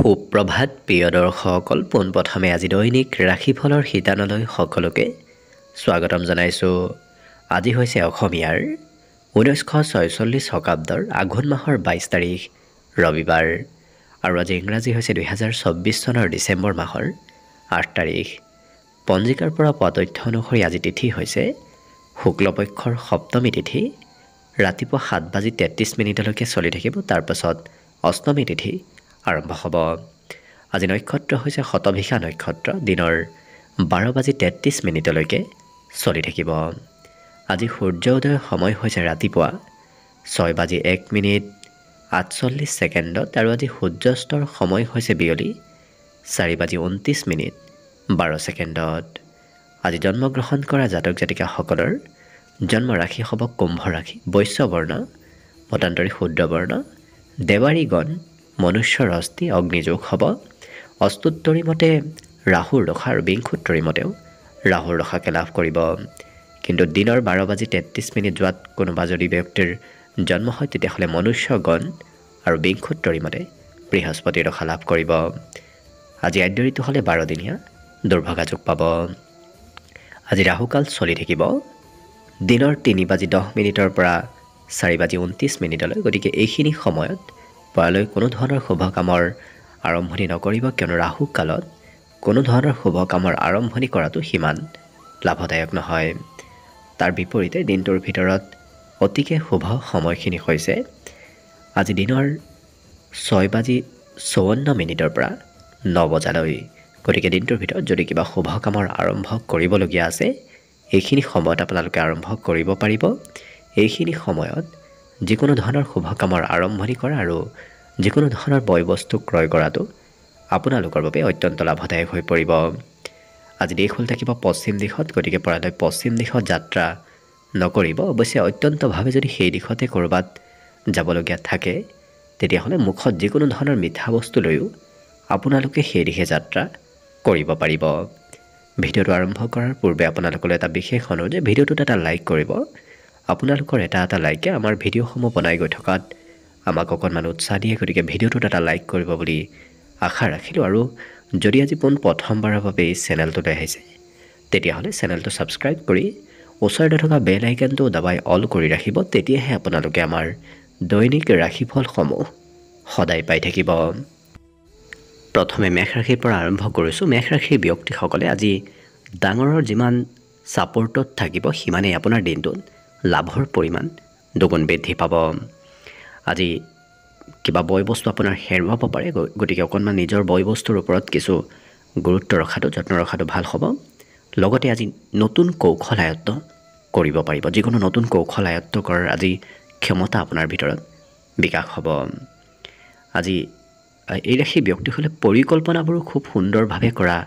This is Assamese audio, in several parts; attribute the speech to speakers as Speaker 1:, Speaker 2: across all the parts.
Speaker 1: সুপ্ৰভাত প্ৰিয় দৰ্শকসকল, পোনপ্ৰথমে আজি দৈনিক ৰাশিফলৰ শিতানলৈ সকলোকে স্বাগতম জনাইছোঁ। আজি হৈছে অসমীয়াৰ 1946 শকাব্দৰ আঘোণ মাহৰ 22 তাৰিখ ৰবিবাৰ আৰু আজি ইংৰাজী হৈছে 2024 চনৰ ডিচেম্বৰ মাহৰ 8 তাৰিখ। পঞ্জিকাৰ পৰা পোৱা তথ্য অনুসৰি আজি তিথি হৈছে শুক্লপক্ষৰ সপ্তমী তিথি, ৰাতিপুৱা 7:33 চলি থাকিব। তাৰ পাছত অষ্টমী তিথি আৰম্ভ হ'ব। আজি নক্ষত্ৰ হৈছে শতভিষা নক্ষত্ৰ, দিনৰ 12:33 চলি থাকিব। আজি সূৰ্য উদয়ৰ সময় হৈছে ৰাতিপুৱা 6:01:48 আৰু আজি সূৰ্যাস্তৰ সময় হৈছে বিয়লি 4:29:12। আজি জন্মগ্ৰহণ কৰা জাতক জাতিকাসকলৰ জন্ম ৰাশি হ'ব কুম্ভ ৰাশি, বৈশ্য বৰ্ণ, মতান্তৰী শূদ্ৰ বৰ্ণ, দেৱাৰী গণ, মনুষ্যৰ অস্থি, অগ্নিযোগ হ'ব। অস্তুত্তৰী মতে ৰাহুৰ দশা আৰু বিংশোত্তৰী মতেও ৰাহুৰ দশাকে লাভ কৰিব। কিন্তু দিনৰ 12:33 যোৱাত কোনোবা যদি ব্যক্তিৰ জন্ম হয় তেতিয়াহ'লে মনুষ্যগণ আৰু বিংশোত্তৰী মতে বৃহস্পতিৰ দশা লাভ কৰিব। আজি আদ্য ঋতু হ'লে 12 দিনীয়া দুৰ্ভগা যোগ পাব। আজি ৰাহুকাল চলি থাকিব দিনৰ 3:10 পৰা 4:29। গতিকে এইখিনি সময়ত পৰালৈ কোনো ধৰণৰ শুভ কামৰ আৰম্ভণি নকৰিব, কিয়নো ৰাহু কালত কোনো ধৰণৰ শুভ কামৰ আৰম্ভণি কৰাটো সিমান লাভদায়ক নহয়। তাৰ বিপৰীতে দিনটোৰ ভিতৰত অতিকে শুভ সময়খিনি হৈছে আজি দিনৰ 6:54 পৰা 9 বজালৈ। গতিকে দিনটোৰ ভিতৰত যদি কিবা শুভ কামৰ আৰম্ভ কৰিবলগীয়া আছে এইখিনি সময়ত আপোনালোকে আৰম্ভ কৰিব পাৰিব। এইখিনি সময়ত যিকোনো ধৰণৰ শুভ কামৰ আৰম্ভণি কৰা আৰু যিকোনো ধৰণৰ বয় বস্তু ক্ৰয় কৰাটো আপোনালোকৰ বাবে অত্যন্ত লাভদায়ক হৈ পৰিব। আজি দেশ হ'ল থাকিব পশ্চিম দিশত, গতিকে পৰালৈ পশ্চিম দিশত যাত্ৰা নকৰিব। অৱশ্যে অত্যন্তভাৱে যদি সেই দিশতে ক'ৰবাত যাবলগীয়া থাকে তেতিয়াহ'লে মুখত যিকোনো ধৰণৰ মিঠা বস্তু লৈও আপোনালোকে সেই দিশে যাত্ৰা কৰিব পাৰিব। ভিডিঅ'টো আৰম্ভ কৰাৰ পূৰ্বে আপোনালোকলৈ এটা বিশেষ অনুৰোধ যে ভিডিঅ'টোত এটা লাইক কৰিব। আপোনালোকৰ এটা লাইকে আমাৰ ভিডিঅ'সমূহ বনাই গৈ থকাত আমাক অকণমান উৎসাহ দিয়ে। গতিকে ভিডিঅ'টোত এটা লাইক কৰিব বুলি আশা ৰাখিলোঁ। আৰু যদি আজি প্ৰথমবাৰৰ বাবে এই চেনেলটোলৈ আহিছে তেতিয়াহ'লে চেনেলটো ছাবস্ক্ৰাইব কৰি ওচৰতে থকা বেল আইকনটো দবাই অল কৰি ৰাখিব। তেতিয়াহে আপোনালোকে আমাৰ দৈনিক ৰাশিফলসমূহ সদায় পাই থাকিব। প্ৰথমে মেষ ৰাশিৰ পৰা আৰম্ভ কৰিছোঁ। মেষ ৰাশিৰ ব্যক্তিসকলে আজি ডাঙৰৰ যিমান ছাপৰ্টত থাকিব সিমানেই আপোনাৰ দিনটোত লাভৰ পৰিমাণ দুগুণ বৃদ্ধি পাব। আজি কিবা বয় বস্তু আপোনাৰ হেৰুৱাব পাৰে, গতিকে অকণমান নিজৰ বয় বস্তুৰ ওপৰত কিছু গুৰুত্ব ৰখাটো, যত্ন ৰখাটো ভাল হ'ব। লগতে আজি নতুন কৌশল আয়ত্ব কৰিব পাৰিব। যিকোনো নতুন কৌশল আয়ত্ব কৰাৰ আজি ক্ষমতা আপোনাৰ ভিতৰত বিকাশ হ'ব। আজি এই ৰাশিৰ ব্যক্তিসকলে পৰিকল্পনাবোৰো খুব সুন্দৰভাৱে কৰা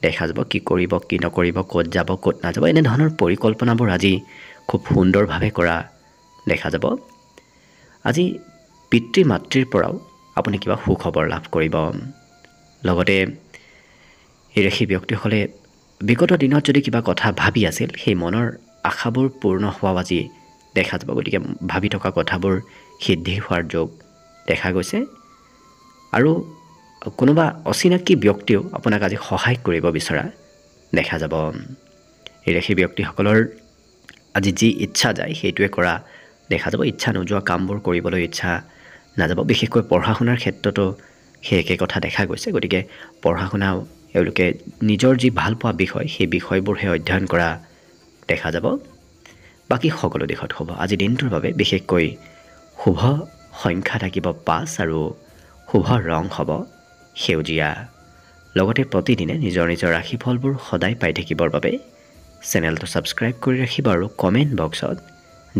Speaker 1: দেখা যাব। কি কৰিব, কি নকৰিব, ক'ত যাব, ক'ত নাযাব, এনেধৰণৰ পৰিকল্পনাবোৰ আজি খুব সুন্দৰভাৱে কৰা দেখা যাব। আজি পিতৃ মাতৃৰ পৰাও আপুনি কিবা সুখবৰ লাভ কৰিব। লগতে এই ৰাশি ব্যক্তিসকলে বিগত দিনত যদি কিবা কথা ভাবি আছিল সেই মনৰ আশাবোৰ পূৰ্ণ হোৱাও আজি দেখা যাব। গতিকে ভাবি থকা কথাবোৰ সিদ্ধি হোৱাৰ যোগ দেখা গৈছে। আৰু কোনোবা অচিনাকি ব্যক্তিও আপোনাক আজি সহায় কৰিব বিচৰা দেখা যাব। এই ৰাশি ব্যক্তিসকলৰ আজি যি ইচ্ছা যায় সেইটোৱে কৰা দেখা যাব। ইচ্ছা নোযোৱা কামবোৰ কৰিবলৈ ইচ্ছা নাযাব। বিশেষকৈ পঢ়া শুনাৰ ক্ষেত্ৰতো সেই একে কথা দেখা গৈছে। গতিকে পঢ়া শুনাও এওঁলোকে নিজৰ যি ভাল পোৱা বিষয় সেই বিষয়বোৰহে অধ্যয়ন কৰা দেখা যাব। বাকী সকলো দিশত শুভ। আজি দিনটোৰ বাবে বিশেষকৈ শুভ সংখ্যা থাকিব 5 আৰু শুভ ৰং হ'ব সেউজীয়া। লগতে প্ৰতিদিনে নিজৰ নিজৰ ৰাশিফলবোৰ সদায় পাই থাকিবৰ বাবে চেনেলটো ছাবস্ক্ৰাইব কৰি ৰাখিব আৰু কমেণ্ট বক্সত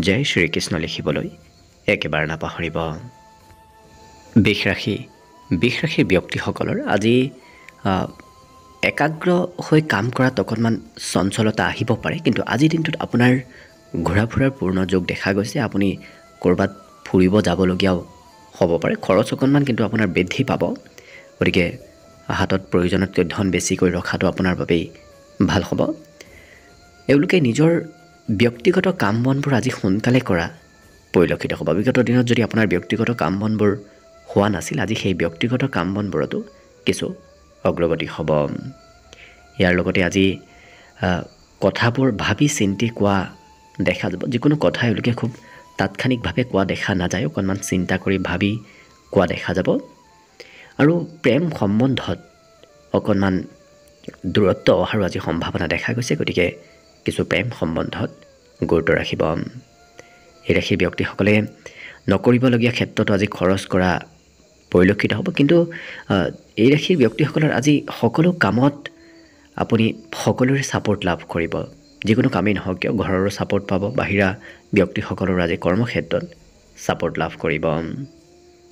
Speaker 1: জয় শ্ৰীকৃষ্ণ লিখিবলৈ একেবাৰে নাপাহৰিব। বৃষ ৰাশিৰ ব্যক্তিসকলৰ আজি একাগ্ৰ হৈ কাম কৰাত অকণমান চঞ্চলতা আহিব পাৰে, কিন্তু আজিৰ দিনটোত আপোনাৰ ঘূৰা ফুৰাৰ পূৰ্ণ যোগ দেখা গৈছে। আপুনি ক'ৰবাত ফুৰিব যাবলগীয়াও হ'ব পাৰে। খৰচ অকণমান কিন্তু আপোনাৰ বৃদ্ধি পাব। গতিকে হাতত প্ৰয়োজনতকৈ ধন বেছিকৈ ৰখাটো আপোনাৰ বাবেই ভাল হ'ব। এওঁলোকে নিজৰ ব্যক্তিগত কাম বনবোৰ আজি সোনকালে কৰা পৰিলক্ষিত হ'ব। বিগত দিনত যদি আপোনাৰ ব্যক্তিগত কাম বনবোৰ হোৱা নাছিল আজি সেই ব্যক্তিগত কাম বনবোৰতো কিছু অগ্ৰগতি হ'ব। ইয়াৰ লগতে আজি কথাবোৰ ভাবি চিন্তি কোৱা দেখা যাব। যিকোনো কথা এওঁলোকে খুব তাৎক্ষণিকভাৱে কোৱা দেখা নাযায়, অকণমান চিন্তা কৰি ভাবি কোৱা দেখা যাব। আৰু প্ৰেম সম্বন্ধত অকণমান দূৰত্ব অহাৰো আজি সম্ভাৱনা দেখা গৈছে, গতিকে কিছু প্ৰেম সম্বন্ধত গুৰুত্ব ৰাখিব। এই ৰাশিৰ ব্যক্তিসকলে নকৰিবলগীয়া ক্ষেত্ৰতো আজি খৰচ কৰা পৰিলক্ষিত হ'ব, কিন্তু এই ৰাশিৰ ব্যক্তিসকলৰ আজি সকলো কামত আপুনি সকলোৰে ছাপোৰ্ট লাভ কৰিব। যিকোনো কামেই নহওক কিয় ঘৰৰো ছাপোৰ্ট পাব, বাহিৰা ব্যক্তিসকলৰ আজি কৰ্মক্ষেত্ৰত ছাপোৰ্ট লাভ কৰিব।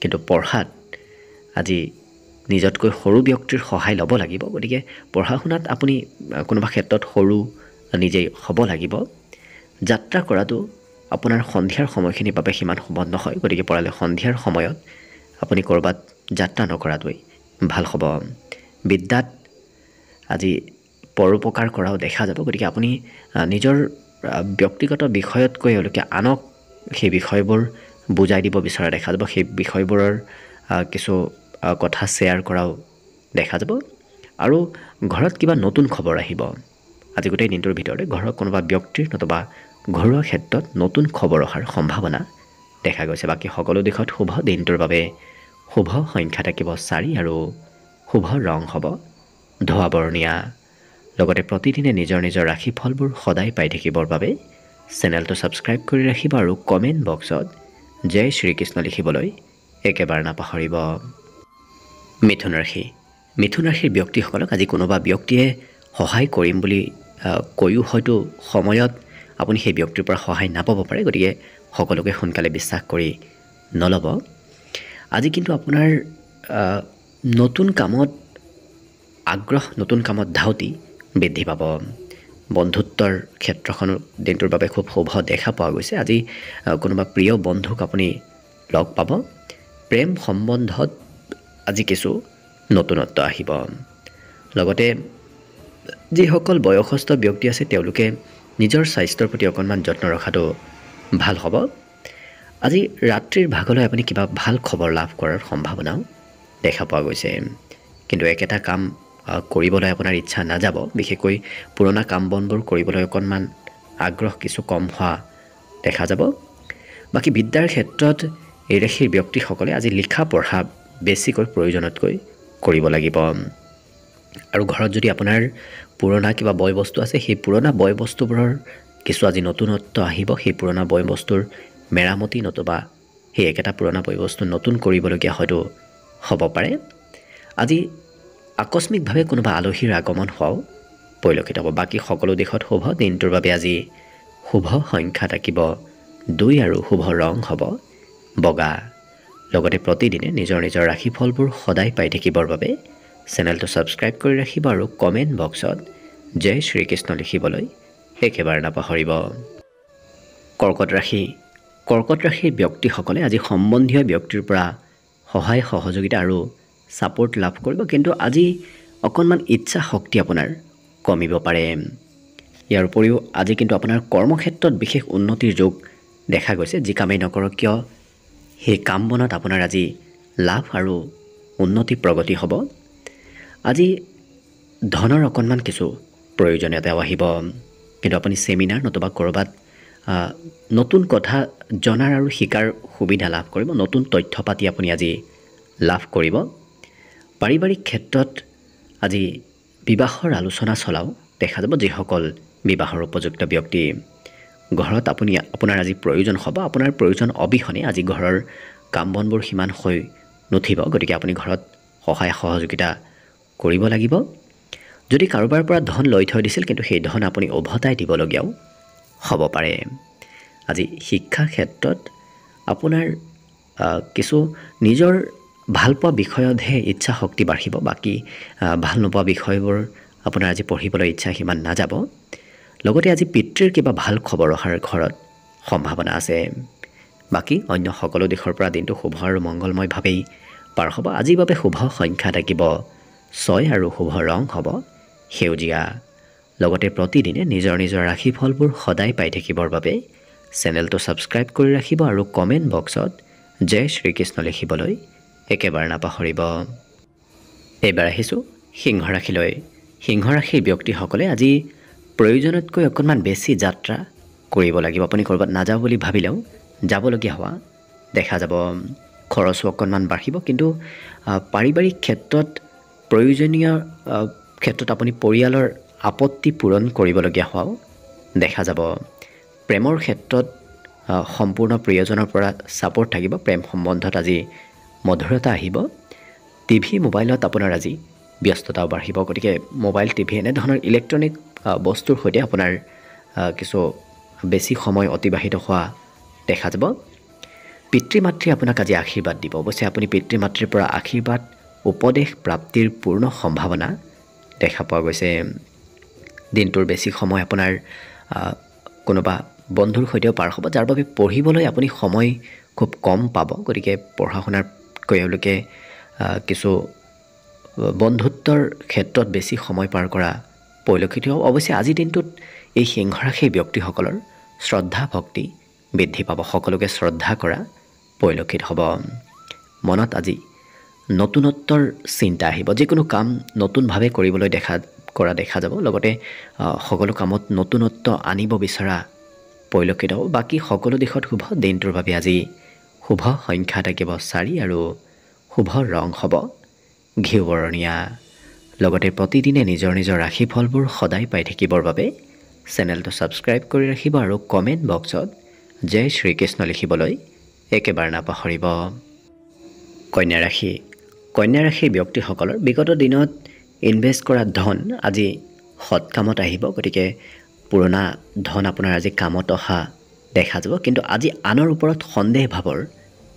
Speaker 1: কিন্তু পঢ়াত আজি নিজতকৈ সৰু ব্যক্তিৰ সহায় ল'ব লাগিব, গতিকে পঢ়া শুনাত আপুনি কোনোবা ক্ষেত্ৰত সৰু নিজেই হ'ব লাগিব। যাত্ৰা কৰাটো আপোনাৰ সন্ধিয়াৰ সময়খিনিৰ বাবে সিমান সহজ নহয়, গতিকে পৰালে সন্ধিয়াৰ সময়ত আপুনি ক'ৰবাত যাত্ৰা নকৰাটোৱেই ভাল হ'ব। বিদ্যাত আজি পৰোপকাৰ কৰাও দেখা যাব, গতিকে আপুনি নিজৰ ব্যক্তিগত বিষয়তকৈ এওঁলোকে আনক সেই বিষয়বোৰ বুজাই দিব বিচৰা দেখা যাব। সেই বিষয়বোৰৰ কিছু কথা শ্বেয়াৰ কৰাও দেখা যাব। আৰু ঘৰত কিবা নতুন খবৰ আহিব। আজি গোটেই দিনটোৰ ভিতৰতে ঘৰৰ কোনোবা ব্যক্তিৰ নতুবা ঘৰুৱা ক্ষেত্ৰত নতুন খবৰ অহাৰ সম্ভাৱনা দেখা গৈছে। বাকী সকলো দিশত শুভ। দিনটোৰ বাবে শুভ সংখ্যা থাকিব 4 আৰু শুভ ৰং হ'ব ধোঁৱা বৰণীয়া। লগতে প্ৰতিদিনে নিজৰ নিজৰ ৰাশিফলবোৰ সদায় পাই থাকিবৰ বাবে চেনেলটো ছাবস্ক্ৰাইব কৰি ৰাখিব আৰু কমেণ্ট বক্সত জয় শ্ৰীকৃষ্ণ লিখিবলৈ একেবাৰে নাপাহৰিব। মিথুন ৰাশি। মিথুন ৰাশিৰ ব্যক্তিসকলক আজি কোনোবা ব্যক্তিয়ে সহায় কৰিম বুলি কৈও হয়তো সময়ত আপুনি সেই ব্যক্তিৰ পৰা সহায় নাপাব পাৰে, গতিকে সকলোকে সোনকালে বিশ্বাস কৰি নল'ব। আজি কিন্তু আপোনাৰ নতুন কামত আগ্ৰহ, নতুন কামত ধাউতি বৃদ্ধি পাব। বন্ধুত্বৰ ক্ষেত্ৰখনো দিনটোৰ বাবে খুব শুভ দেখা পোৱা গৈছে। আজি কোনোবা প্ৰিয় বন্ধুক আপুনি লগ পাব। প্ৰেম সম্বন্ধত আজি কিছু নতুনত্ব আহিব। লগতে যিসকল বয়সস্থ ব্যক্তি আছে তেওঁলোকে নিজৰ স্বাস্থ্যৰ প্ৰতি অকণমান যত্ন ৰখাটো ভাল হ'ব। আজি ৰাত্ৰিৰ ভাগলৈ আপুনি কিবা ভাল খবৰ লাভ কৰাৰ সম্ভাৱনাও দেখা পোৱা গৈছে। কিন্তু একেটা কাম কৰিবলৈ আপোনাৰ ইচ্ছা নাযাব, বিশেষকৈ পুৰণা কাম বনবোৰ কৰিবলৈ অকণমান আগ্ৰহ কিছু কম হোৱা দেখা যাব। বাকী বিদ্যাৰ ক্ষেত্ৰত এই ৰাশিৰ ব্যক্তিসকলে আজি লিখা পঢ়া বেছিকৈ প্ৰয়োজনতকৈ কৰিব লাগিব। আৰু ঘৰত যদি আপোনাৰ পুৰণা কিবা বয় বস্তু আছে, সেই পুৰণা বয় বস্তুবোৰৰ কিছু আজি নতুনত্ব আহিব। সেই পুৰণা বয় বস্তুৰ মেৰামতি নতুবা সেই একেটা পুৰণা বয় বস্তু নতুন কৰিবলগীয়া হয়তো হ'ব পাৰে। আজি আকস্মিকভাৱে কোনোবা আলহীৰ আগমন হোৱাও পৰিলক্ষিত হ'ব। বাকী সকলো দিশত শুভ। দিনটোৰ বাবে আজি শুভ সংখ্যা থাকিব 2 আৰু শুভ ৰং হ'ব বগা। লগতে প্ৰতিদিনে নিজৰ নিজৰ ৰাশিফলবোৰ সদায় পাই থাকিবৰ বাবে চেনেলটো ছাবস্ক্ৰাইব কৰি ৰাখিব আৰু কমেণ্ট বক্সত জয় শ্ৰীকৃষ্ণ লিখিবলৈ একেবাৰে নাপাহৰিব। কৰ্কট ৰাশি। কৰ্কট ৰাশিৰ ব্যক্তিসকলে আজি সম্বন্ধীয় ব্যক্তিৰ পৰা সহায় সহযোগিতা আৰু ছাপোৰ্ট লাভ কৰিব, কিন্তু আজি অকণমান ইচ্ছা শক্তি আপোনাৰ কমিব পাৰে। ইয়াৰ উপৰিও আজি কিন্তু আপোনাৰ কৰ্মক্ষেত্ৰত বিশেষ উন্নতিৰ যোগ দেখা গৈছে। যি কামেই নকৰক কিয় সেই কাম বনত আপোনাৰ আজি লাভ আৰু উন্নতি প্ৰগতি হ'ব। আজি ধনৰ অকণমান কিছু প্ৰয়োজনীয়তাও আহিব, কিন্তু আপুনি ছেমিনাৰ নতুবা ক'ৰবাত নতুন কথা জনাৰ আৰু শিকাৰ সুবিধা লাভ কৰিব। নতুন তথ্য পাতি আপুনি আজি লাভ কৰিব। পাৰিবাৰিক ক্ষেত্ৰত আজি বিবাহৰ আলোচনা চলাও দেখা যাব। যিসকল বিবাহৰ উপযুক্ত ব্যক্তি ঘৰত আপোনাৰ আজি প্ৰয়োজন হ'ব, আপোনাৰ প্ৰয়োজন অবিহনে আজি ঘৰৰ কাম বনবোৰ সিমান হৈ নুঠিব, গতিকে আপুনি ঘৰত সহায় সহযোগিতা কৰিব লাগিব। যদি কাৰোবাৰ পৰা ধন লৈ থৈ দিছিল কিন্তু সেই ধন আপুনি উভতাই দিবলগীয়াও হ'ব পাৰে। আজি শিক্ষা ক্ষেত্ৰত আপোনাৰ কিছু নিজৰ ভালপোৱা বিষয়তহে ইচ্ছা শক্তি বাঢ়িব, বাকী ভাল নোপোৱা বিষয়বোৰ আপোনাৰ আজি পঢ়িবলৈ ইচ্ছা সিমান নাযাব। লগতে আজি পিতৃৰ কিবা ভাল খবৰ অহাৰ ঘৰত সম্ভাৱনা আছে। বাকী অন্য সকলো দিশৰ পৰা দিনটো শুভ আৰু মংগলময়ভাৱেই পাৰ হ'ব। আজিৰ বাবে শুভ সংখ্যা থাকিব 6 আৰু শুভ ৰং হ'ব সেউজীয়া। লগতে প্ৰতিদিনে নিজৰ নিজৰ ৰাশিফলবোৰ সদায় পাই থাকিবৰ বাবে চেনেলটো ছাবস্ক্ৰাইব কৰি ৰাখিব আৰু কমেণ্ট বক্সত জয় শ্ৰীকৃষ্ণ লিখিবলৈ একেবাৰে নাপাহৰিব। এইবাৰ আহিছোঁ সিংহ ৰাশিলৈ। সিংহ ৰাশিৰ ব্যক্তিসকলে আজি প্ৰয়োজনতকৈ অকণমান বেছি যাত্ৰা কৰিব লাগিব। আপুনি ক'ৰবাত নাযাওঁ বুলি ভাবিলেও যাবলগীয়া হোৱা দেখা যাব। খৰচো অকণমান বাঢ়িব, কিন্তু পাৰিবাৰিক ক্ষেত্ৰত প্ৰয়োজনীয় ক্ষেত্ৰত আপুনি পৰিয়ালৰ আপত্তি পূৰণ কৰিবলগীয়া হোৱাও দেখা যাব। প্ৰেমৰ ক্ষেত্ৰত সম্পূৰ্ণ প্ৰিয়জনৰ পৰা ছাপোৰ্ট থাকিব। প্ৰেম সম্বন্ধত আজি মধুৰতা আহিব। টিভি মোবাইলত আপোনাৰ আজি ব্যস্ততাও বাঢ়িব। গতিকে মোবাইল টিভি এনেধৰণৰ ইলেক্ট্ৰনিক বস্তুৰ সৈতে আপোনাৰ কিছু বেছি সময় অতিবাহিত হোৱা দেখা যাব। পিতৃ মাতৃয়ে আপোনাক আজি আশীৰ্বাদ দিব। অৱশ্যে আপুনি পিতৃ মাতৃৰ পৰা আশীৰ্বাদ উপদেশ প্ৰাপ্তিৰ পূৰ্ণ সম্ভাৱনা দেখা পোৱা গৈছে। দিনটোৰ বেছি সময় আপোনাৰ কোনোবা বন্ধুৰ সৈতেও পাৰ হ'ব, যাৰ বাবে পঢ়িবলৈ আপুনি সময় খুব কম পাব। গতিকে পঢ়া শুনাতকৈ এওঁলোকে কিছু বন্ধুত্বৰ ক্ষেত্ৰত বেছি সময় পাৰ কৰা পৰিলক্ষিত হ'ব। অৱশ্যে আজিৰ দিনটোত এই সিংহ ৰাশিৰ ব্যক্তিসকলৰ শ্ৰদ্ধা ভক্তি বৃদ্ধি পাব। সকলোকে শ্ৰদ্ধা কৰা পৰিলক্ষিত হ'ব। মনত আজি নতুনত্বৰ চিন্তা আহিব। যিকোনো কাম নতুনভাৱে কৰিবলৈ দেখা যাব। লগতে সকলো কামত নতুনত্ব আনিব বিচৰা পৰিলক্ষিত হ'ব। বাকী সকলো দিশত শুভ। দিনটোৰ বাবে আজি শুভ সংখ্যা থাকিব 4 আৰু শুভ ৰং হ'ব ঘিউ বৰণীয়া। লগতে প্ৰতিদিনে নিজৰ নিজৰ ৰাশিফলবোৰ সদায় পাই থাকিবৰ বাবে চেনেলটো ছাবস্ক্ৰাইব কৰি ৰাখিব আৰু কমেণ্ট বক্সত জয় শ্ৰীকৃষ্ণ লিখিবলৈ একেবাৰে নাপাহৰিব। কন্যা ৰাশি। কন্যা ৰাশিৰ ব্যক্তিসকলৰ বিগত দিনত ইনভেষ্ট কৰা ধন আজি সৎ কামত আহিব। গতিকে পুৰণা ধন আপোনাৰ আজি কামত অহা দেখা যাব। কিন্তু আজি আনৰ ওপৰত সন্দেহ ভাৱৰ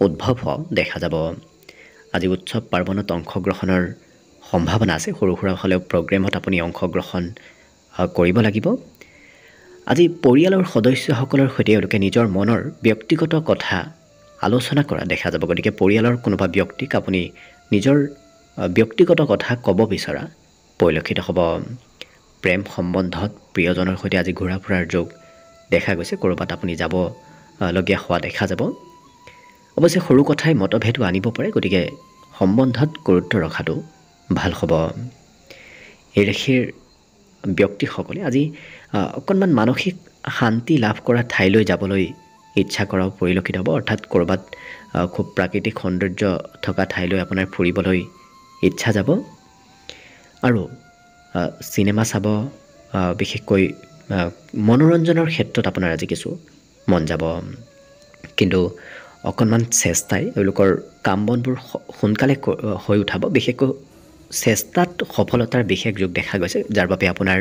Speaker 1: উদ্ভৱ হোৱা দেখা যাব। আজি উৎসৱ পাৰ্বণত অংশগ্ৰহণৰ সম্ভাৱনা আছে। সৰু সুৰা হ'লেও প্ৰগ্ৰেমত আপুনি অংশগ্ৰহণ কৰিব লাগিব। আজি পৰিয়ালৰ সদস্যসকলৰ সৈতে তেওঁলোকে নিজৰ মনৰ ব্যক্তিগত কথা আলোচনা কৰা দেখা যাব। গতিকে পৰিয়ালৰ কোনোবা ব্যক্তিক আপুনি নিজৰ ব্যক্তিগত কথা ক'ব বিচৰা পৰিলক্ষিত হ'ব। প্ৰেম সম্বন্ধত প্ৰিয়জনৰ সৈতে আজি ঘূৰা ফুৰাৰ যোগ দেখা গৈছে। ক'ৰবাত আপুনি যাবলগীয়া হোৱা দেখা যাব। অৱশ্যে সৰু কথাই মতভেদো আনিব পাৰে। গতিকে সম্বন্ধত গুৰুত্ব ৰখাটো ভাল হ'ব। এই ৰাশিৰ ব্যক্তিসকলে আজি অকণমান মানসিক শান্তি লাভ কৰা ঠাইলৈ যাবলৈ ইচ্ছা কৰাও পৰিলক্ষিত হ'ব। অৰ্থাৎ ক'ৰবাত খুব প্ৰাকৃতিক সৌন্দৰ্য থকা ঠাইলৈ আপোনাৰ ফুৰিবলৈ ইচ্ছা যাব। আৰু চিনেমা চাব, বিশেষকৈ মনোৰঞ্জনৰ ক্ষেত্ৰত আপোনাৰ আজি কিছু মন যাব। কিন্তু অকণমান চেষ্টাই এওঁলোকৰ কাম বনবোৰ সোনকালে হৈ উঠাব। বিশেষকৈ চেষ্টাত সফলতাৰ বিশেষ যোগ দেখা গৈছে, যাৰ বাবে আপোনাৰ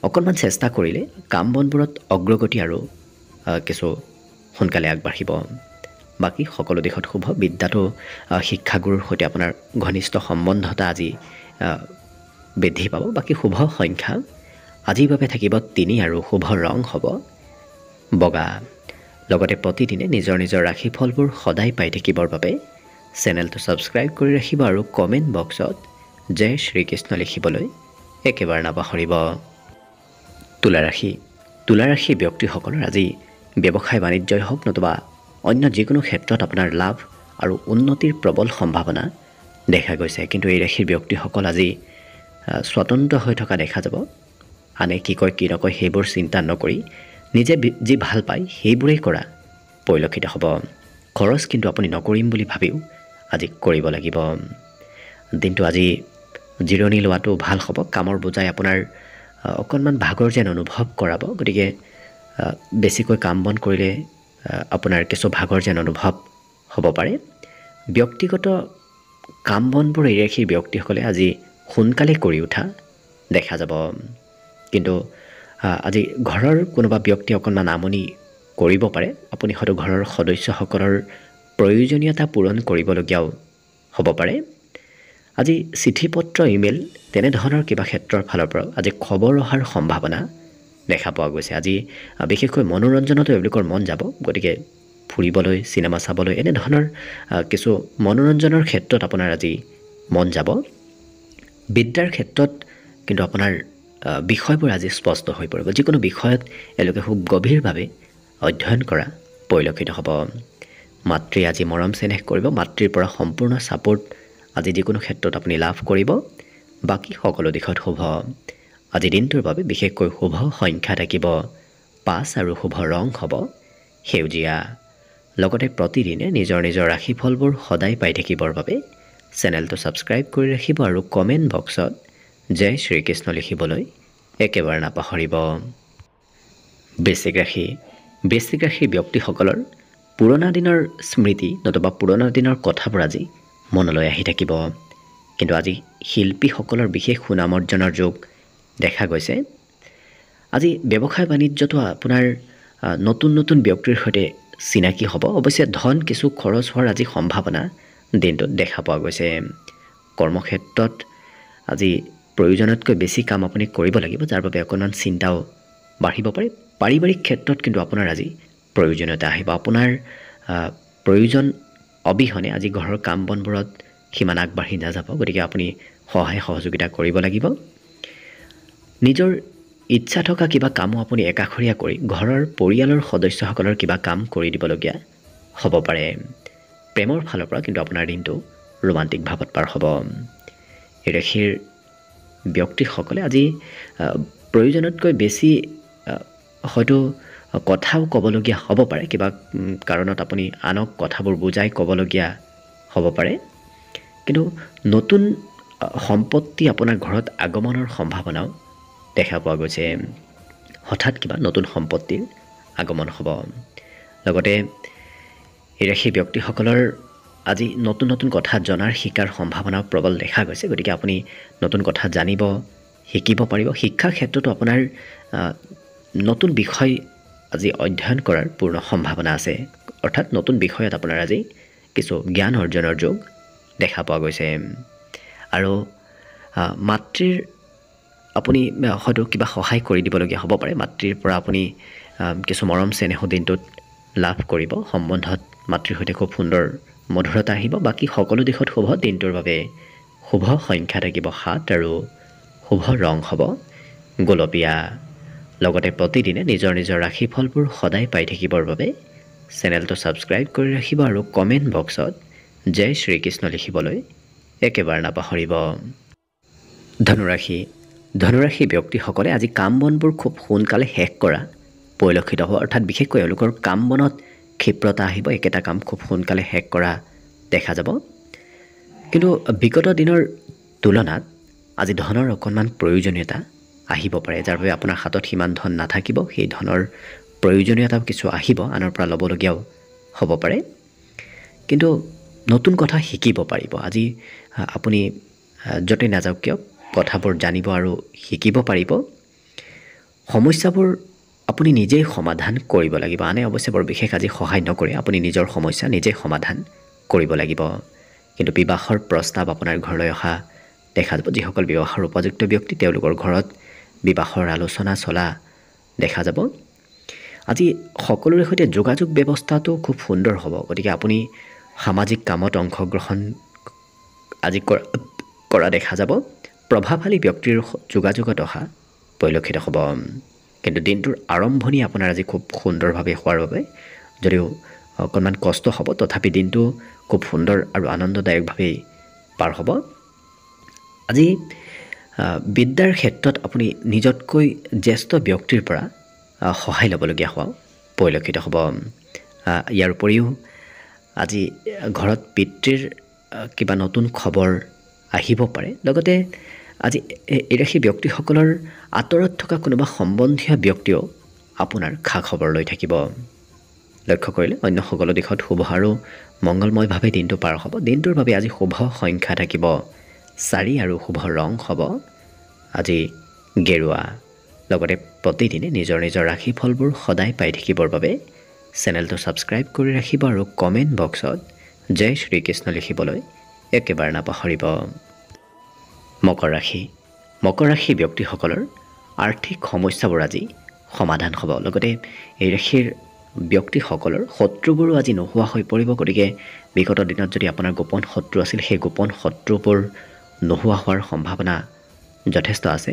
Speaker 1: অকণমান চেষ্টা কৰিলে কাম বনবোৰত অগ্ৰগতি আৰু কিছু সোনকালে আগবাঢ়িব। বাকী সকলো দিশত শুভ। বিদ্যাটো শিক্ষাগুৰুৰ সৈতে আপোনাৰ ঘনিষ্ঠ সম্বন্ধতা আজি বৃদ্ধি পাব। বাকী শুভ সংখ্যা আজিৰ বাবে থাকিব 3 আৰু শুভ ৰং হ'ব বগা। লগতে প্ৰতিদিনে নিজৰ নিজৰ ৰাশিফলবোৰ সদায় পাই থাকিবৰ বাবে চেনেলটো ছাবস্ক্ৰাইব কৰি ৰাখিব আৰু কমেণ্ট বক্সত জয় শ্ৰীকৃষ্ণ লিখিবলৈ একেবাৰে নাপাহৰিব। তুলা ৰাশি। তুলা ৰাশিৰ ব্যক্তিসকলৰ আজি ব্যৱসায় বাণিজ্যই হওক নতুবা অন্য যিকোনো ক্ষেত্ৰত আপোনাৰ লাভ আৰু উন্নতিৰ প্ৰবল সম্ভাৱনা দেখা গৈছে। কিন্তু এই ৰাশিৰ ব্যক্তিসকল আজি স্বতন্ত্ৰ হৈ থকা দেখা যাব। আনে কি কয় কি নকয় সেইবোৰ চিন্তা নকৰি নিজে যি ভাল পায় সেইবোৰেই কৰা পৰিলক্ষিত হ'ব। খৰচ কিন্তু আপুনি নকৰিম বুলি ভাবিও আজি কৰিব লাগিব। দিনটো আজি জিৰণি লোৱাটো ভাল হ'ব। কামৰ বোজাই আপোনাৰ অকণমান ভাগৰ যেন অনুভৱ কৰাব। গতিকে বেছিকৈ কাম বন কৰিলে আপোনাৰ কিছু ভাগৰ যেন অনুভৱ হ'ব পাৰে। ব্যক্তিগত কাম বনবোৰ এই ৰাশিৰ ব্যক্তিসকলে আজি সোনকালে কৰি উঠা দেখা যাব। কিন্তু আজি ঘৰৰ কোনোবা ব্যক্তি অকণমান আমনি কৰিব পাৰে। আপুনি হয়তো ঘৰৰ সদস্যসকলৰ প্ৰয়োজনীয়তা পূৰণ কৰিবলগীয়াও হ'ব পাৰে। আজি চিঠি পত্ৰ ইমেইল তেনেধৰণৰ কিবা ক্ষেত্ৰৰ ফালৰ পৰাও আজি খবৰ অহাৰ সম্ভাৱনা দেখা পোৱা গৈছে। আজি বিশেষকৈ মনোৰঞ্জনতো এওঁলোকৰ মন যাব। গতিকে ফুৰিবলৈ, চিনেমা চাবলৈ এনেধৰণৰ কিছু মনোৰঞ্জনৰ ক্ষেত্ৰত আপোনাৰ আজি মন যাব। বিদ্যাৰ ক্ষেত্ৰত কিন্তু আপোনাৰ বিষয়বোৰ আজি স্পষ্ট হৈ পৰিব। যিকোনো বিষয়ত এওঁলোকে খুব গভীৰভাৱে অধ্যয়ন কৰা পৰিলক্ষিত হ'ব। মাতৃ আজি মৰম চেনেহ কৰিব, মাতৃৰ পৰা সম্পূৰ্ণ ছাপোৰ্ট আজি যিকোনো ক্ষেত্ৰত আপুনি লাভ কৰিব। বাকী সকলো দিশত শুভ। আজি দিনটোৰ বাবে বিশেষকৈ শুভ সংখ্যা থাকিব 5 আৰু শুভ ৰং হ'ব সেউজীয়া। লগতে প্ৰতিদিনে নিজৰ নিজৰ ৰাশিফলবোৰ সদায় পাই থাকিবৰ বাবে চেনেলটো ছাবস্ক্ৰাইব কৰি ৰাখিব আৰু কমেণ্ট বক্সত জয় শ্ৰীকৃষ্ণ লিখিবলৈ একেবাৰে নাপাহৰিব। বৃশ্চিক ৰাশি। বৃশ্চিক ৰাশিৰ ব্যক্তিসকলৰ পুৰণা দিনৰ স্মৃতি নতুবা পুৰণা দিনৰ কথাবোৰ আজি মনলৈ আহি থাকিব। কিন্তু আজি শিল্পীসকলৰ বিশেষ সুনাম অৰ্জনৰ যোগ দেখা গৈছে। আজি ব্যৱসায় বাণিজ্যটো আপোনাৰ নতুন নতুন ব্যক্তিৰ সৈতে চিনাকি হ'ব। অৱশ্যে ধন কিছু খৰচ হোৱাৰ আজি সম্ভাৱনা দিনটোত দেখা পোৱা গৈছে। কৰ্মক্ষেত্ৰত আজি প্ৰয়োজনতকৈ বেছি কাম আপুনি কৰিব লাগিব, যাৰ বাবে অকণমান চিন্তাও বাঢ়িব পাৰে। পাৰিবাৰিক ক্ষেত্ৰত কিন্তু আপোনাৰ আজি প্ৰয়োজনীয়তা আহিব। আপোনাৰ প্ৰয়োজন অবিহনে আজি ঘৰৰ কাম বনবোৰত সিমান আগবাঢ়ি নাযাব, গতিকে আপুনি সহায় সহযোগিতা কৰিব লাগিব। নিজৰ ইচ্ছা থকা কিবা কামো আপুনি একাষৰীয়া কৰি ঘৰৰ পৰিয়ালৰ সদস্যসকলৰ কিবা কাম কৰি দিবলগীয়া হ'ব পাৰে। প্ৰেমৰ ফালৰ পৰা কিন্তু আপোনাৰ দিনটো ৰোমান্টিক ভাৱত পাৰ হ'ব। এই ৰাশিৰ ব্যক্তিসকলে আজি প্ৰয়োজনতকৈ বেছি হয়তো কথাও ক'বলগীয়া হ'ব পাৰে। কিবা কাৰণত আপুনি আনক কথাবোৰ বুজাই ক'বলগীয়া হ'ব পাৰে। কিন্তু নতুন সম্পত্তি আপোনাৰ ঘৰত আগমনৰ সম্ভাৱনাও দেখা পোৱা গৈছে। হঠাৎ কিবা নতুন সম্পত্তিৰ আগমন হ'ব। লগতে এই ৰাশিৰ ব্যক্তিসকলৰ আজি নতুন নতুন কথা জনাৰ শিকাৰ সম্ভাৱনাও প্ৰবল দেখা গৈছে। গতিকে আপুনি নতুন কথা জানিব শিকিব পাৰিব। শিক্ষাৰ ক্ষেত্ৰতো আপোনাৰ নতুন বিষয় আজি অধ্যয়ন কৰাৰ পূৰ্ণ সম্ভাৱনা আছে। অৰ্থাৎ নতুন বিষয়ত আপোনাৰ আজি কিছু জ্ঞান অৰ্জনৰ যোগ দেখা পোৱা গৈছে। আৰু মাতৃৰ আপুনি হয়তো কিবা সহায় কৰি দিবলগীয়া হ'ব পাৰে। মাতৃৰ পৰা আপুনি কিছু মৰম চেনেহ দিনটোত লাভ কৰিব। সম্বন্ধত মাতৃৰ সৈতে খুব সুন্দৰ মধুৰতা আহিব। বাকী সকলো দিশত শুভ। দিনটোৰ বাবে শুভ সংখ্যা থাকিব 7 আৰু শুভ ৰং হ'ব গোলপীয়া। লগতে প্ৰতিদিনে নিজৰ নিজৰ ৰাশিফলবোৰ সদায় পাই থাকিবৰ বাবে চেনেলটো ছাবস্ক্ৰাইব কৰি ৰাখিব আৰু কমেণ্ট বক্সত জয় শ্ৰীকৃষ্ণ লিখিবলৈ একেবাৰে নাপাহৰিব। ধনুৰাশি। ধনুৰাশি ব্যক্তিসকলে আজি কাম বনবোৰ খুব সোনকালে শেষ কৰা পৰিলক্ষিত হ'ব। অৰ্থাৎ বিশেষকৈ এওঁলোকৰ কাম বনত ক্ষিপ্ৰতা আহিব। একেটা কাম খুব সোনকালে শেষ কৰা দেখা যাব। কিন্তু বিগত দিনৰ তুলনাত আজি ধনৰ অকণমান প্ৰয়োজনীয়তা আহিব পাৰে, যাৰ বাবে আপোনাৰ হাতত সিমান ধন নাথাকিব। সেই ধনৰ প্ৰয়োজনীয়তাও কিছু আহিব, আনৰ পৰা ল'বলগীয়াও হ'ব পাৰে। কিন্তু নতুন কথা শিকিব পাৰিব। আজি আপুনি য'তে নাযাওক কিয় কথাবোৰ জানিব আৰু শিকিব পাৰিব। সমস্যাবোৰ আপুনি নিজেই সমাধান কৰিব লাগিব। আনে অৱশ্যে বৰ বিশেষ আজি সহায় নকৰে। আপুনি নিজৰ সমস্যা নিজেই সমাধান কৰিব লাগিব। কিন্তু বিবাহৰ প্ৰস্তাৱ আপোনাৰ ঘৰলৈ অহা দেখা যাব। যিসকল বিবাহৰ উপযুক্ত ব্যক্তি তেওঁলোকৰ ঘৰত বিবাহৰ আলোচনা চলা দেখা যাব। আজি সকলোৰে সৈতে যোগাযোগ ব্যৱস্থাটো খুব সুন্দৰ হ'ব। গতিকে আপুনি সামাজিক কামত অংশগ্ৰহণ আজি কৰা দেখা যাব। প্ৰভাৱশালী ব্যক্তিৰ যোগাযোগত অহা পৰিলক্ষিত হ'ব। কিন্তু দিনটোৰ আৰম্ভণি আপোনাৰ আজি খুব সুন্দৰভাৱে হোৱাৰ বাবে যদিও অকণমান কষ্ট হ'ব, তথাপি দিনটো খুব সুন্দৰ আৰু আনন্দদায়কভাৱেই পাৰ হ'ব। আজি বিদ্যাৰ ক্ষেত্ৰত আপুনি নিজতকৈ জ্যেষ্ঠ ব্যক্তিৰ পৰা সহায় ল'বলগীয়া হোৱা পৰিলক্ষিত হ'ব। ইয়াৰ উপৰিও আজি ঘৰত পিতৃৰ কিবা নতুন খবৰ আহিব পাৰে। লগতে আজি এই ৰাশি ব্যক্তিসকলৰ আঁতৰত থকা কোনোবা সম্বন্ধীয় ব্যক্তিও আপোনাৰ খা খবৰ লৈ থাকিব। লক্ষ্য কৰিলে অন্য সকলো দিশত শুভ আৰু মংগলময়ভাৱে দিনটো পাৰ হ'ব। দিনটোৰ বাবে আজি শুভ সংখ্যা থাকিব 4 আৰু শুভ ৰং হ'ব আজি গেৰুৱা। লগতে প্ৰতিদিনে নিজৰ নিজৰ ৰাশিফলবোৰ সদায় পাই থাকিবৰ বাবে চেনেলটো ছাবস্ক্ৰাইব কৰি ৰাখিব আৰু কমেণ্ট বক্সত জয় শ্ৰীকৃষ্ণ লিখিবলৈ একেবাৰে নাপাহৰিব। মকৰ ৰাশি। মকৰ ৰাশি ব্যক্তিসকলৰ আৰ্থিক সমস্যাবোৰ আজি সমাধান হ'ব। লগতে এই ৰাশিৰ ব্যক্তিসকলৰ শত্ৰুবোৰো আজি নোহোৱা হৈ পৰিব। গতিকে বিগত দিনত যদি আপোনাৰ গোপন শত্ৰু আছিল, সেই গোপন শত্ৰুবোৰ নোহোৱা হোৱাৰ সম্ভাৱনা যথেষ্ট আছে।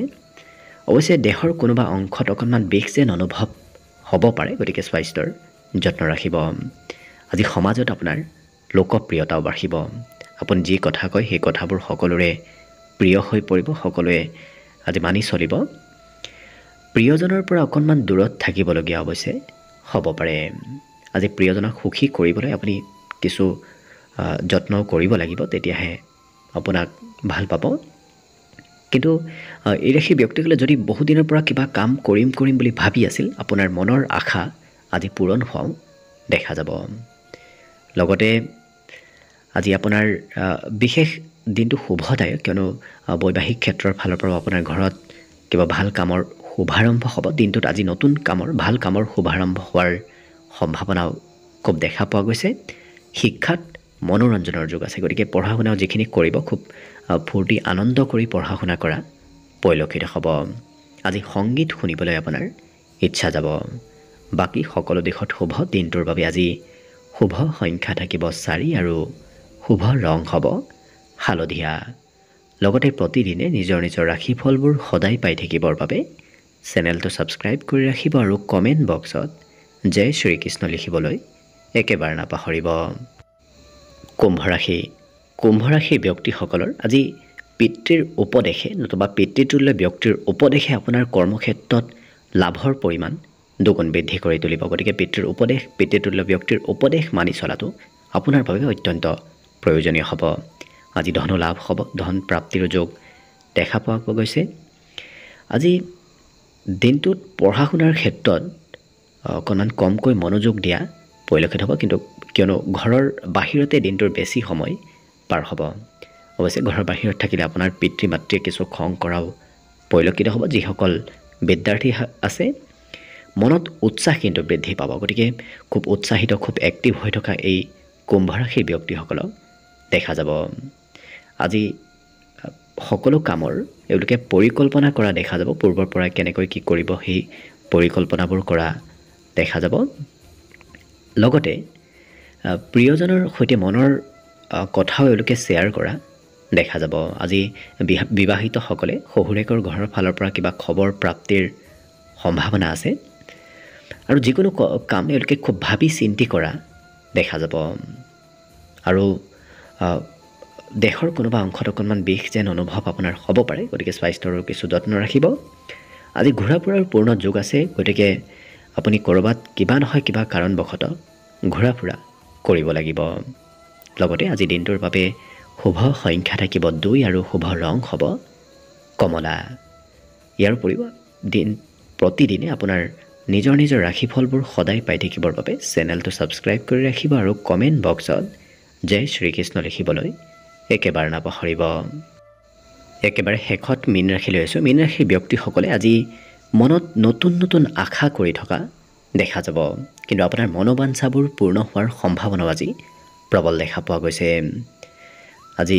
Speaker 1: অৱশ্যে দেহৰ কোনোবা অংশত অকণমান বিষ যেন অনুভৱ হ'ব পাৰে। গতিকে স্বাস্থ্যৰ যত্ন ৰাখিব। আজি সমাজত আপোনাৰ লোকপ্ৰিয়তাও বাঢ়িব আপুনি যি কথা কয় সেই কথাবোৰ সকলোৰে প্ৰিয় হৈ পৰিব সকলোৱে আজি মানি চলিব প্ৰিয়জনৰ পৰা অকণমান দূৰত থাকিবলগীয়া অৱশ্যে হ'ব পাৰে আজি প্ৰিয়জনক সুখী কৰিবলৈ আপুনি কিছু যত্ন কৰিব লাগিব তেতিয়াহে আপোনাক ভাল পাব কিন্তু এই ৰাশি ব্যক্তিসকলে যদি বহুদিনৰ পৰা কিবা কাম কৰিম বুলি ভাবি আছিল আপোনাৰ মনৰ আশা আজি পূৰণ হোৱাও দেখা যাব লগতে আজি আপোনাৰ বিশেষ দিনটো শুভদায়ক কিয়নো বৈবাহিক ক্ষেত্ৰৰ ফালৰ পৰা আপোনাৰ ঘৰত কিবা ভাল কামৰ শুভাৰম্ভ হ'ব দিনটোত আজি নতুন কামৰ ভাল কামৰ শুভাৰম্ভ হোৱাৰ সম্ভাৱনাও খুব দেখা পোৱা গৈছে শিক্ষাত মনোৰঞ্জনৰ যোগ আছে গতিকে পঢ়া শুনাও যিখিনি কৰিব খুব ফূৰ্তি আনন্দ কৰি পঢ়া শুনা কৰা পৰিলক্ষিত হ'ব আজি সংগীত শুনিবলৈ আপোনাৰ ইচ্ছা যাব বাকী সকলো দিশত শুভ দিনটোৰ বাবে আজি শুভ সংখ্যা থাকিব 4 আৰু শুভ ৰং হ'ব হালধীয়া লগতে প্ৰতিদিনে নিজৰ ৰাশিফলবোৰ সদায় পাই থাকিবৰ বাবে চেনেলটো ছাবস্ক্ৰাইব কৰি ৰাখিব আৰু কমেণ্ট বক্সত জয় শ্ৰীকৃষ্ণ লিখিবলৈ একেবাৰে নাপাহৰিব কুম্ভ ৰাশি ব্যক্তিসকলৰ আজি পিতৃৰ উপদেশে নতুবা পিতৃতুল্য ব্যক্তিৰ উপদেশে আপোনাৰ কৰ্মক্ষেত্ৰত লাভৰ পৰিমাণ দুগুণ বৃদ্ধি কৰি তুলিব গতিকে পিতৃৰ উপদেশ পিতৃতুল্য ব্যক্তিৰ উপদেশ মানি চলাটো আপোনাৰ বাবে অত্যন্ত প্ৰয়োজনীয় হ'ব আজি ধন লাভ হ'ব ধন প্ৰাপ্তিৰ যোগ দেখা পোৱা গৈছে আজি দিনটোত পঢ়া শুনাৰ ক্ষেত্ৰত অকণমান কমকৈ মনোযোগ দিয়া পৰিলক্ষিত হ'ব কিন্তু কিয়নো ঘৰৰ বাহিৰতে দিনটোৰ বেছি সময় পাৰ হ'ব অৱশ্যে ঘৰৰ বাহিৰত থাকিলে আপোনাৰ পিতৃ মাতৃয়ে কিছু খং কৰাও পৰিলক্ষিত হ'ব যিসকল বিদ্যাৰ্থী আছে মনত উৎসাহ কিন্তু বৃদ্ধি পাব গতিকে খুব উৎসাহিত খুব এক্টিভ হৈ থকা এই কুম্ভ ৰাশিৰ ব্যক্তিসকলক দেখা যাব আজি সকলো কামৰ এওঁলোকে পৰিকল্পনা কৰা দেখা যাব পূৰ্বৰ পৰা কেনেকৈ কি কৰিব সেই পৰিকল্পনাবোৰ কৰা দেখা যাব লগতে প্ৰিয়জনৰ সৈতে মনৰ কথাও এওঁলোকে শ্বেয়াৰ কৰা দেখা যাব আজি বিবাহিতসকলে শহুৰেকৰ ঘৰৰ ফালৰ পৰা কিবা খবৰ প্ৰাপ্তিৰ সম্ভাৱনা আছে আৰু যিকোনো কাম এওঁলোকে খুব ভাবি চিন্তি কৰা দেখা যাব আৰু দেহৰ কোনোবা অংশত অকণমান বিষ যেন অনুভৱ আপোনাৰ হ'ব পাৰে গতিকে স্বাস্থ্যৰ কিছু যত্ন ৰাখিব আজি ঘূৰা ফুৰাৰ পূৰ্ণ যোগ আছে গতিকে আপুনি ক'ৰবাত কিবা নহয় কিবা কাৰণবশতঃ ঘূৰা ফুৰা কৰিব লাগিব লগতে আজি দিনটোৰ বাবে শুভ সংখ্যা থাকিব 2 আৰু শুভ ৰং হ'ব কমলা ইয়াৰ উপৰিও প্ৰতিদিনে আপোনাৰ নিজৰ ৰাশিফলবোৰ সদায় পাই থাকিবৰ বাবে চেনেলটো ছাবস্ক্ৰাইব কৰি ৰাখিব আৰু কমেণ্ট বক্সত জয় শ্ৰীকৃষ্ণ লিখিবলৈ একেবাৰে নাপাহৰিব একেবাৰে শেষত মীন ৰাশি লৈ আছোঁ মীন ৰাশিৰ ব্যক্তিসকলে আজি মনত নতুন আশা কৰি থকা দেখা যাব কিন্তু আপোনাৰ মনোবাঞ্ছাবোৰ পূৰ্ণ হোৱাৰ সম্ভাৱনাও আজি প্ৰবল দেখা পোৱা গৈছে আজি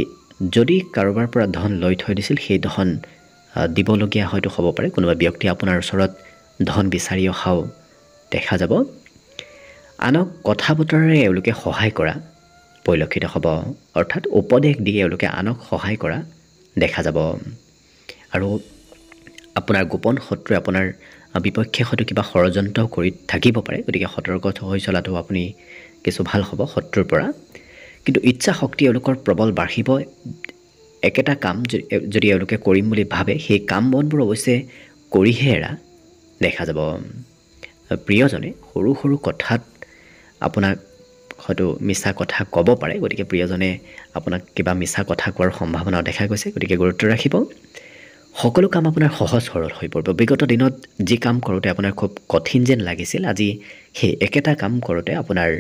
Speaker 1: যদি কাৰোবাৰ পৰা ধন লৈ থৈ দিছিল সেই ধন দিবলগীয়া হয়তো হ'ব পাৰে কোনোবা ব্যক্তি আপোনাৰ ওচৰত ধন বিচাৰি অহাও দেখা যাব আনক কথা বতৰাৰে এওঁলোকে সহায় কৰা পৰিলক্ষিত হ'ব অৰ্থাৎ উপদেশ দি এওঁলোকে আনক সহায় কৰা দেখা যাব আৰু আপোনাৰ গোপন শত্ৰুৱে আপোনাৰ বিপক্ষে হয়তো কিবা ষড়যন্ত্ৰ কৰি থাকিব পাৰে গতিকে সতৰ্ক হৈ চলাটো আপুনি কিছু ভাল হ'ব শত্ৰুৰ পৰা কিন্তু ইচ্ছা শক্তি এওঁলোকৰ প্ৰবল বাঢ়িব একেটা কাম যদি এওঁলোকে কৰিম বুলি ভাবে সেই কাম বনবোৰ অৱশ্যে কৰিহে এৰা দেখা যাব প্ৰিয়জনে সৰু কথাত আপোনাক হয়তো মিছা কথা ক'ব পাৰে গতিকে প্ৰিয়জনে আপোনাক কিবা মিছা কথা কোৱাৰ সম্ভাৱনা দেখা গৈছে গতিকে গুৰুত্ব ৰাখিব সকলো কাম আপোনাৰ সহজ সৰল হৈ পৰিব বিগত দিনত যি কাম কৰোঁতে আপোনাৰ খুব কঠিন যেন লাগিছিল আজি সেই একেটা কাম কৰোঁতে আপোনাৰ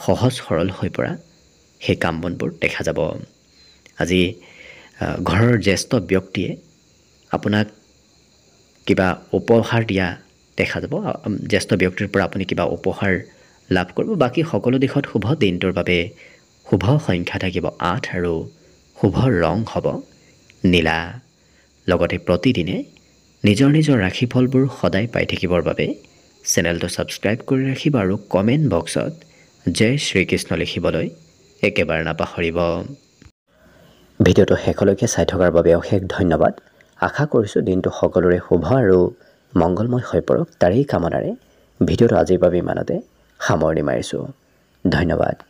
Speaker 1: সহজ সৰল হৈ পৰা সেই কাম বনবোৰ দেখা যাব আজি ঘৰৰ জ্যেষ্ঠ ব্যক্তিয়ে আপোনাক কিবা উপহাৰ দিয়া দেখা যাব জ্যেষ্ঠ ব্যক্তিৰ পৰা আপুনি কিবা উপহাৰ লাভ কৰিব বাকী সকলো দিশত শুভ দিনটোৰ বাবে শুভ সংখ্যা থাকিব 8 আৰু শুভ ৰং হ'ব নীলা লগতে প্ৰতিদিনে নিজৰ ৰাশিফলবোৰ সদায় পাই থাকিবৰ বাবে চেনেলটো ছাবস্ক্ৰাইব কৰি ৰাখিব আৰু কমেণ্ট বক্সত জয় শ্ৰীকৃষ্ণ লিখিবলৈ একেবাৰে নাপাহৰিব ভিডিঅ'টো শেষলৈকে চাই থকাৰ বাবে অশেষ ধন্যবাদ আশা কৰিছোঁ দিনটো সকলোৰে শুভ আৰু মংগলময় হৈ পৰক তাৰেই কামনাৰে ভিডিঅ'টো আজিৰ বাবে ইমানতে সামৰণি মাৰিছোঁ ধন্যবাদ।